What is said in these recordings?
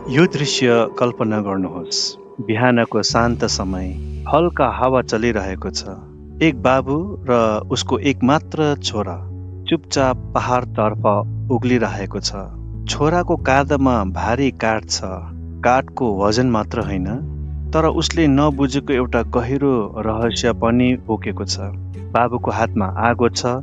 यो दृश्य कल्पना गर्नुहोस्। बिहानको शान्त समय, हल्का हावा चलिरहेको छ। एक बाबु र उसको एकमात्र छोरा चुपचाप पहाडतर्फ उक्लिरहेको छ। छोराको काँधमा भारी काठ छ। काठको वजन मात्र होइन, तर उसले नबुझेको एउटा गहिरो रहस्य पनि बोकेको छ। बाबुको हातमा आगो छ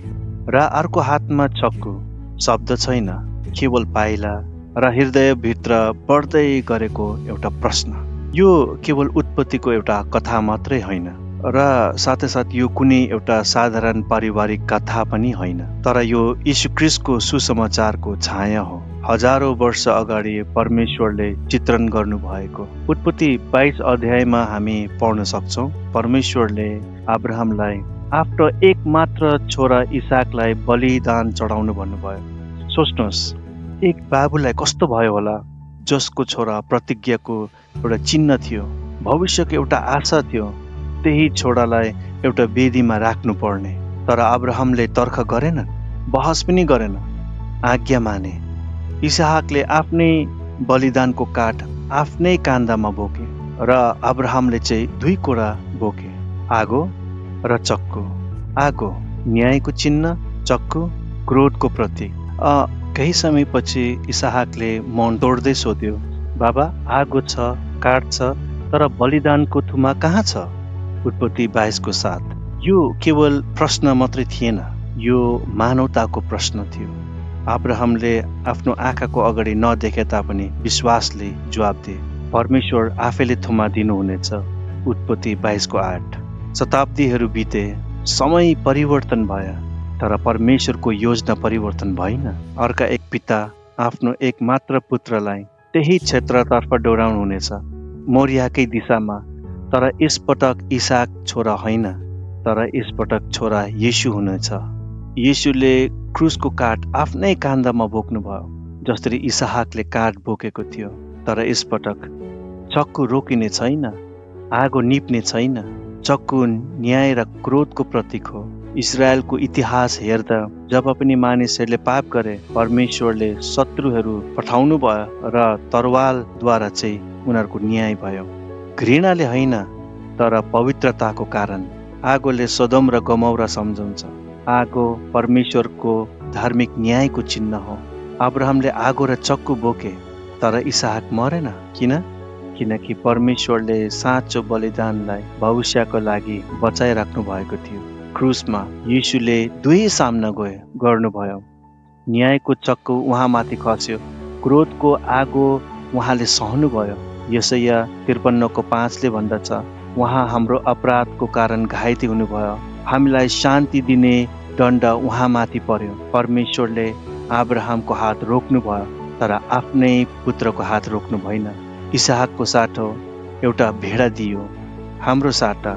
र अर्को हातमा चक्कु। शब्द छैन, केवल पाइला र हृदयभित्र बढ्दै गरेको एउटा प्रश्न। यो केवल उत्पत्तिको एउटा कथा मात्रै होइन र साथै यो कुनै एउटा साधारण पारिवारिक कथा पनि होइन, तर यो यीशु ख्रीष्टको सुसमाचारको छाया हो। हजारौं वर्ष अगाडि परमेश्वरले चित्रण गर्नुभएको। उत्पत्ति 22 अध्यायमा हामी पढ्न सक्छौं, परमेश्वरले अब्राहमलाई आफ्नो एकमात्र छोरा इसाकलाई बलिदान चढाउनु भन्नुभयो। सोच्नुहोस्, एक बाबुलाई कस्तो भयो होला, जसको छोरा प्रतिज्ञाको एउटा चिन्ह थियो, भविष्यको एउटा आशा थियो। त्यही छोरालाई एउटा वेदीमा राख्नु पर्ने। तर अब्राहमले तर्क गरेन, बहस पनि गरेन, आज्ञा माने। इसहाकले आफ्नै बलिदानको काठ आफ्नै काँधामा बोके र अब्राहमले चाहिँ दुई कुरा बोके, आगो र चक्कु। आगो न्यायको चिन्ह, चक्कु क्रोधको प्रतीक। केही समयपछि इसहाकले मन तोड्दै सोध्यो, बाबा, आगो छ, काठ छ, तर बलिदानको थुमा कहाँ छ? उत्पत्ति 22:7। यो केवल प्रश्न मात्रै थिएन, यो मानवताको प्रश्न थियो। अब्राहमले आफ्नो आँखाको अगाडि नदेखे तापनि विश्वासले जवाब दिए, परमेश्वर आफैले थुमा दिनुहुनेछ। उत्पत्ति 22:8। शताब्दीहरू बिते, समय परिवर्तन भयो, तर परमेश्वरको योजना परिवर्तन भएन। अर्का एक पिता आफ्नो एकमात्र पुत्रलाई त्यही क्षेत्रतर्फ डोराउनुहुनेछ, मोरियाकै दिशामा। तर यसपटक इसाक छोरा होइन, तर यसपटक छोरा येशू हुनेछ। येशूले क्रुसको काठ आफ्नै काँधामा बोक्नुभयो, जसरी इसहाकले काठ बोकेको थियो। तर यसपटक चक्कु रोकिने छैन, आगो निप्ने छैन। चक्कु न्याय र क्रोधको प्रतीक हो। इजरायलको इतिहास हेर्दा जब पनि मानिसहरूले पाप गरे, परमेश्वरले शत्रुहरू पठाउनु भयो र तरवारद्वारा चाहिँ उनीहरूको न्याय भयो। घृणाले होइन, तर पवित्रताको कारण। आगोले सदोम र गमौरा सम्झाउँछ। आगो परमेश्वरको धार्मिक न्यायको चिन्ह हो। अब्राहमले आगो र चक्कु बोके, तर इसहाक मरेन। किनकि परमेश्वरले साँचो बलिदानलाई भविष्यको लागि बचाइराख्नु भएको थियो। क्रुसमा येशूले दुई सामना गर्नुभयो। न्यायको चक्कु उहाँमाथि खस्यो, क्रोधको आगो उहाँले सहनुभयो। यशाया 53:5ले भन्दछ, उहाँ हाम्रो अपराधको कारण घाइते हुनुभयो, हामीलाई शान्ति दिने दण्ड उहाँमाथि पर्यो। परमेश्वरले अब्राहमको हात रोक्नुभयो, तर आफ्नै पुत्रको हात रोक्नु भएन। इसहाकको साटो एउटा भेडा दियो, हाम्रो साटा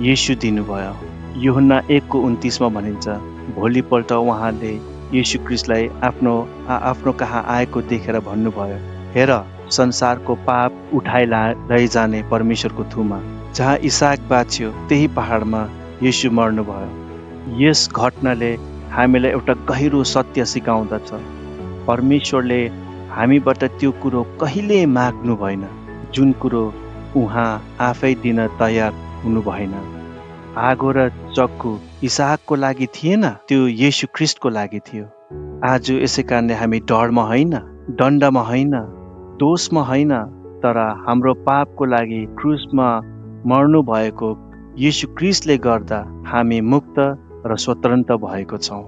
येशू दिनुभयो। यूहन्ना 1:29 भनिन्छ, भोलिपल्ट उहाँले येशू ख्रीष्टलाई आफ्नो कहाँ आएको देखेर भन्नुभयो, हेर, संसारको पाप उठाइ लैजाने परमेश्वरको थुमा। जहाँ इसाक बाँच्यो त्यही पहाडमा येशू मर्नुभयो। यस घटनाले हामीलाई एउटा गहिरो सत्य सिकाउँदछ, परमेश्वरले हामीबाट त्यो कुरो कहिले माग्नु भएन जुन कुरो उहाँ आफै दिन तयार हुनु भएन। आगो र चक्कु इसहाकको लागि थिएन, त्यो येशू ख्रीष्टको लागि थियो। आज यसै कारणले हामी डरमा होइन, दण्डमा होइन, दोषमा होइन, तर हाम्रो पापको लागि क्रुसमा मर्नु भएको येशू ख्रीष्टले गर्दा हामी मुक्त र स्वतन्त्र भएको छौँ।